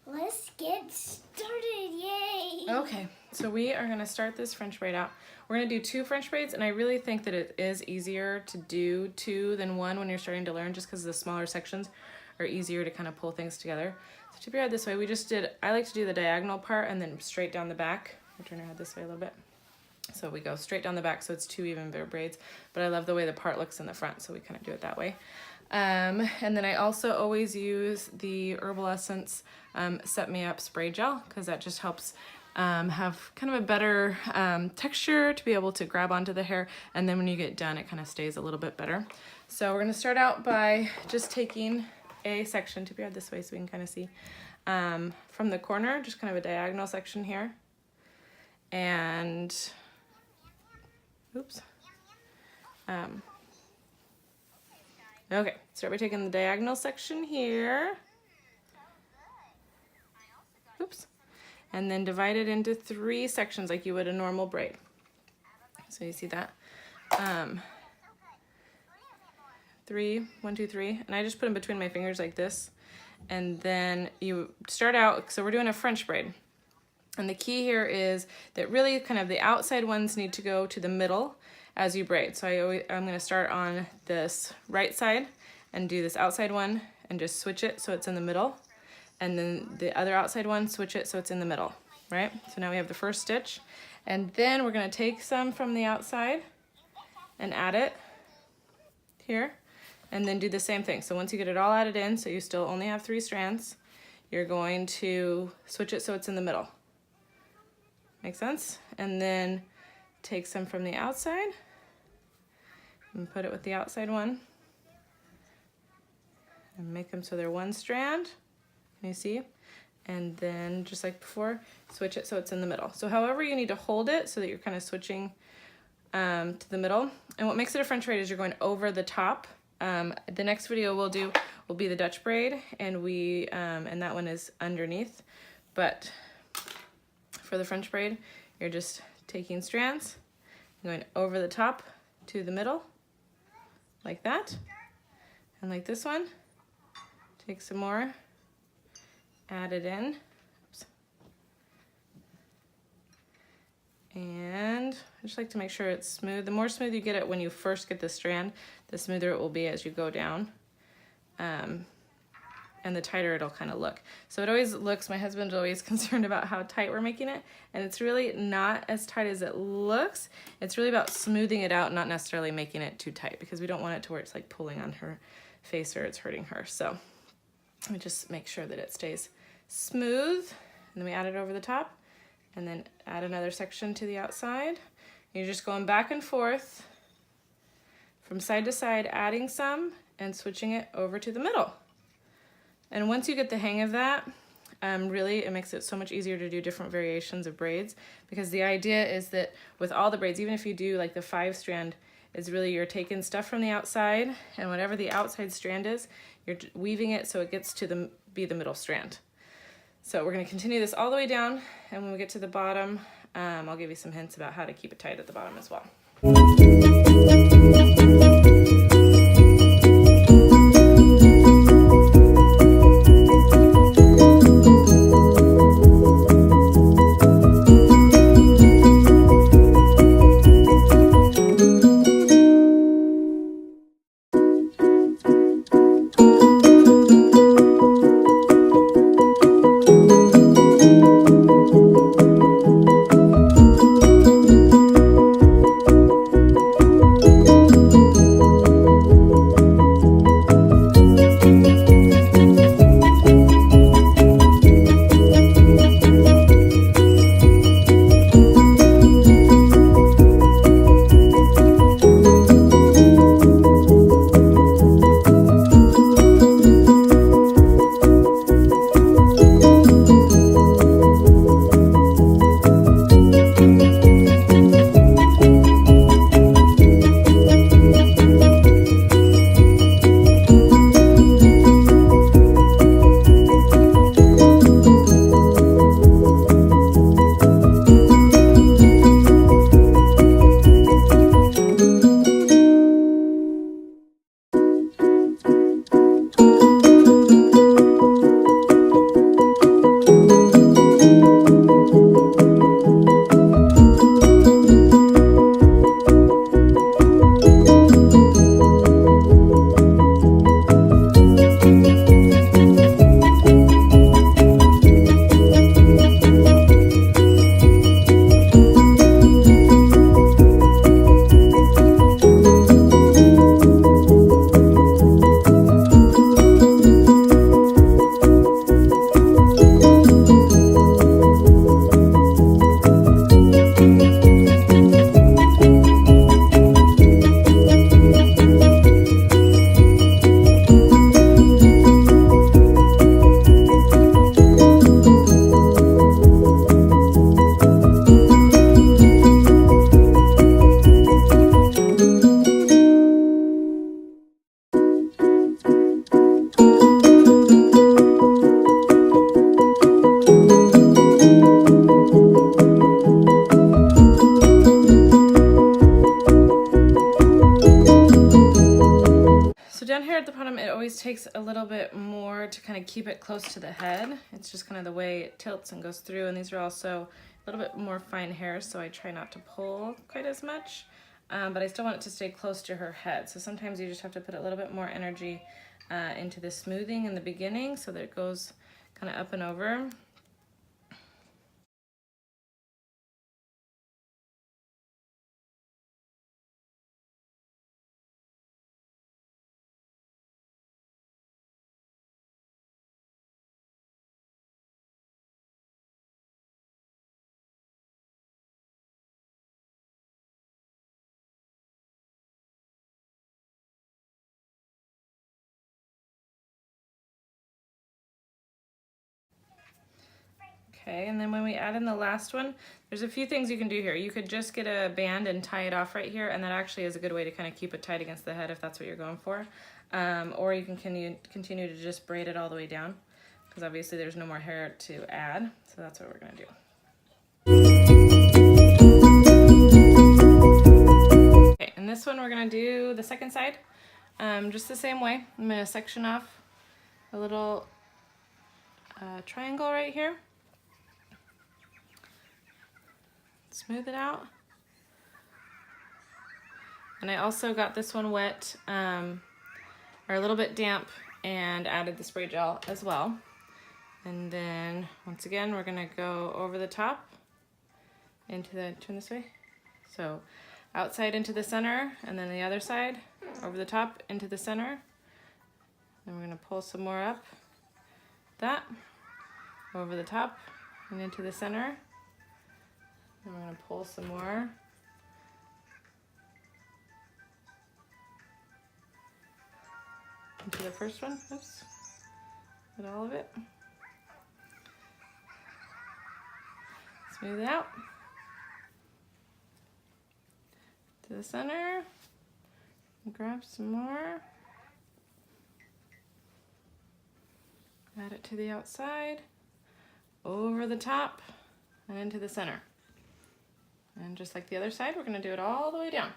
let's get started. Yay! Okay, so we are gonna start this French braid out. We're gonna do 2 French braids, and I really think that it is easier to do 2 than 1 when you're starting to learn, just because the smaller sections are easier to kind of pull things together. So tip your head this way. I like to do the diagonal part and then straight down the back. I'll turn your head this way a little bit. So we go straight down the back, so it's 2 even braids, but I love the way the part looks in the front, so we kind of do it that way. And then I also always use the Herbal Essence Set Me Up spray gel, because that just helps have kind of a better texture to be able to grab onto the hair, and then when you get done it kind of stays a little bit better. So we're going to start out by just taking a section, tip your head this way so we can kind of see, from the corner, just kind of a diagonal section here, and oops. Okay, start by taking the diagonal section here. Oops. And then divide it into 3 sections like you would a normal braid. So you see that? 3, 1, 2, 3. And I just put them between my fingers like this. And then you start out, so we're doing a French braid. And the key here is that really kind of the outside ones need to go to the middle as you braid. So I'm going to start on this right side and do this outside one and just switch it so it's in the middle. And then the other outside one, switch it so it's in the middle, right? So now we have the first stitch. And then we're going to take some from the outside and add it here. And then do the same thing. So once you get it all added in, so you still only have 3 strands, you're going to switch it so it's in the middle. Make sense? And then take some from the outside and put it with the outside one and make them so they're 1 strand. Can you see? And then just like before, switch it so it's in the middle. So however you need to hold it so that you're kind of switching to the middle. And what makes it a French braid is you're going over the top. The next video we'll do will be the Dutch braid, and and that one is underneath. But for the French braid, you're just taking strands, going over the top to the middle, like that. And like this one, take some more, add it in. Oops. And I just like to make sure it's smooth. The more smooth you get it when you first get the strand, the smoother it will be as you go down. And the tighter it'll kind of look. So it always looks, my husband's always concerned about how tight we're making it, and it's really not as tight as it looks. It's really about smoothing it out, not necessarily making it too tight, because we don't want it to where it's like pulling on her face or it's hurting her. So we just make sure that it stays smooth, and then we add it over the top, and then add another section to the outside. You're just going back and forth from side to side, adding some and switching it over to the middle. And once you get the hang of that, really it makes it so much easier to do different variations of braids, because the idea is that with all the braids, even if you do like the 5 strand, is really you're taking stuff from the outside, and whatever the outside strand is, you're weaving it so it gets to be the middle strand. So we're going to continue this all the way down, and when we get to the bottom, I'll give you some hints about how to keep it tight at the bottom as well. of keep it close to the head. It's just kind of the way it tilts and goes through, and these are also a little bit more fine hairs, so I try not to pull quite as much, but I still want it to stay close to her head. So sometimes you just have to put a little bit more energy into the smoothing in the beginning so that it goes kind of up and over. Okay, and then when we add in the last one, there's a few things you can do here. You could just get a band and tie it off right here, and that actually is a good way to kind of keep it tight against the head if that's what you're going for. Or you can continue to just braid it all the way down, because obviously there's no more hair to add, so that's what we're gonna do. Okay, and this one we're gonna do the second side, just the same way. I'm gonna section off a little triangle right here. Smooth it out. And I also got this one wet, or a little bit damp, and added the spray gel as well. And then once again, we're gonna go over the top into the, turn this way. So outside into the center, and then the other side, over the top into the center. Then we're gonna pull some more up, that, over the top and into the center. And we're going to pull some more. Into the first one. Oops. Get all of it. Smooth it out. To the center. Grab some more. Add it to the outside. Over the top. And into the center. And just like the other side, we're going to do it all the way down.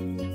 Bye.